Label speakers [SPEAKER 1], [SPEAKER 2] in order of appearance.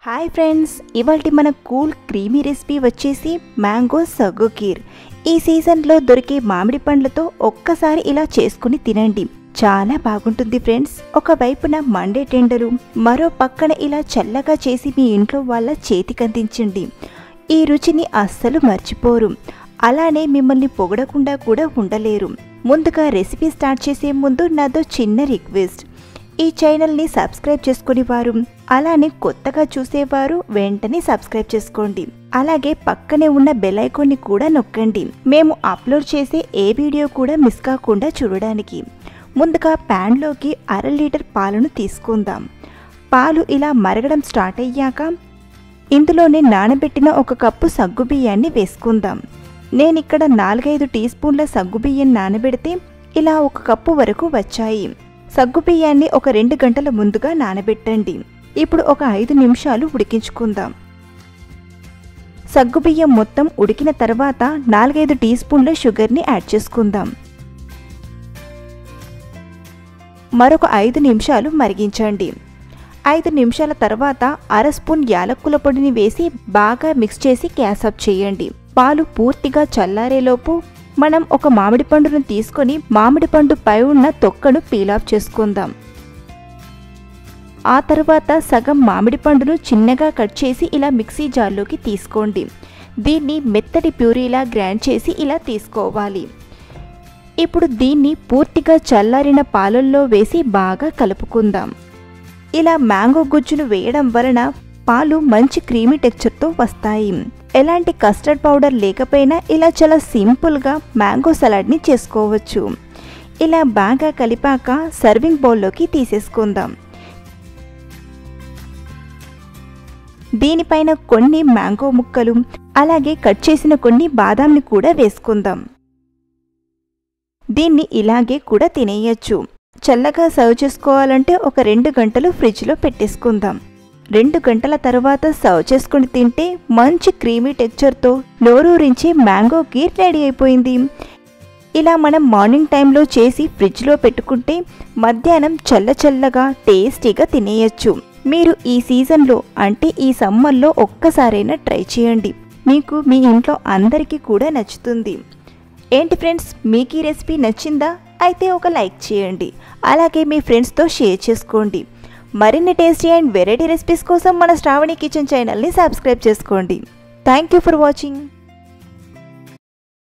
[SPEAKER 1] Hi friends, ఇవాల్టి మన cool creamy recipe వచ్చేసి మ్యాంగో సగ్గు కీర్. ఈ సీజన్లో దొరికే మామిడి పండ్లతో ఒక్కసారి ఇలా చేసుకుని తినండి, చాలా బాగుంటుంది ఫ్రెండ్స్. ఒకవైపున మండే టెండరు, మరో పక్కన ఇలా చల్లగా చేసి మీ ఇంట్లో వాళ్ళ చేతికందించండి. ఈ రుచిని అస్సలు మర్చిపోరు, అలానే మిమ్మల్ని పొగడకుండా కూడా ఉండలేరు. ముందుగా రెసిపీ స్టార్ట్ చేసే ముందు నాదో చిన్న రిక్వెస్ట్, ఈ ఛానల్ని సబ్స్క్రైబ్ చేసుకుని వారు, అలానే కొత్తగా చూసేవారు వెంటనే సబ్స్క్రైబ్ చేసుకోండి. అలాగే పక్కనే ఉన్న బెల్ ఐకాన్ని కూడా నొక్కండి, మేము అప్లోడ్ చేసే ఏ వీడియో కూడా మిస్ కాకుండా చూడడానికి. ముందుగా ప్యాన్లోకి 1/2 లీటర్ పాలను తీసుకుందాం. పాలు ఇలా మరగడం స్టార్ట్ అయ్యాక ఇందులోనే నానబెట్టిన 1 కప్పు సగ్గుబియ్యాన్ని వేసుకుందాం. నేనిక్కడ 4-5 టీ స్పూన్ల సగ్గుబియ్యం నానబెడితే ఇలా 1 కప్పు వరకు వచ్చాయి. సగ్గుబియ్యాన్ని ఒక 2 గంటల ముందుగా నానబెట్టండి. ఇప్పుడు ఒక 5 నిమిషాలు ఉడికించుకుందాం. సగ్గుబియ్యం మొత్తం ఉడికిన తర్వాత 4-5 టీ స్పూన్ల షుగర్ని యాడ్ చేసుకుందాం. మరొక 5 నిమిషాలు మరిగించండి. 5 నిమిషాల తర్వాత 1/2 స్పూన్ యాలక్కుల పొడిని వేసి బాగా మిక్స్ చేసి గ్యాస్ ఆఫ్ చేయండి. పాలు పూర్తిగా చల్లారేలోపు మనం ఒక మామిడి పండును తీసుకొని మామిడి పండు పై ఉన్న తొక్కను పీల్ ఆఫ్ చేసుకుందాం. ఆ తర్వాత సగం మామిడి పండును చిన్నగా కట్ చేసి ఇలా మిక్సీ జార్లోకి తీసుకోండి. దీన్ని మెత్తటి ప్యూరీలా గ్రైండ్ చేసి ఇలా తీసుకోవాలి. ఇప్పుడు దీన్ని పూర్తిగా చల్లారిన పాలల్లో వేసి బాగా కలుపుకుందాం. ఇలా మ్యాంగో గుజ్జును వేయడం వలన పాలు మంచి క్రీమీ టెక్స్చర్తో వస్తాయి. ఎలాంటి కస్టర్డ్ పౌడర్ లేకపోయినా ఇలా చాలా సింపుల్గా మ్యాంగో సలాడ్ని చేసుకోవచ్చు. ఇలా బాగా కలిపాక సర్వింగ్ బౌల్లోకి తీసేసుకుందాం. దీనిపైన కొన్ని మ్యాంగో ముక్కలు, అలాగే కట్ చేసిన కొన్ని బాదాంని కూడా వేసుకుందాం. దీన్ని ఇలాగే కూడా తినేయచ్చు. చల్లగా సర్వ్ చేసుకోవాలంటే ఒక 2 గంటలు ఫ్రిడ్జ్లో పెట్టేసుకుందాం. 2 గంటల తర్వాత సర్వ్ చేసుకుని తింటే మంచి క్రీమీ టెక్స్చర్తో నోరూరించే మ్యాంగో కీర్ రెడీ అయిపోయింది. ఇలా మనం మార్నింగ్ టైంలో చేసి ఫ్రిడ్జ్లో పెట్టుకుంటే మధ్యాహ్నం చల్లగా టేస్టీగా తినేయచ్చు. మీరు ఈ సీజన్లో అంటే ఈ సమ్మర్లో ఒక్కసారైనా ట్రై చేయండి, మీకు మీ ఇంట్లో అందరికీ కూడా నచ్చుతుంది. ఏంటి ఫ్రెండ్స్, మీకు ఈ రెసిపీ నచ్చిందా? అయితే ఒక లైక్ చేయండి, అలాగే మీ ఫ్రెండ్స్తో షేర్ చేసుకోండి. మరిన్ని టేస్టీ అండ్ వెరైటీ రెసిపీస్ కోసం మన శ్రావణి కిచెన్ ఛానల్ని సబ్స్క్రైబ్ చేసుకోండి. Thank you for watching.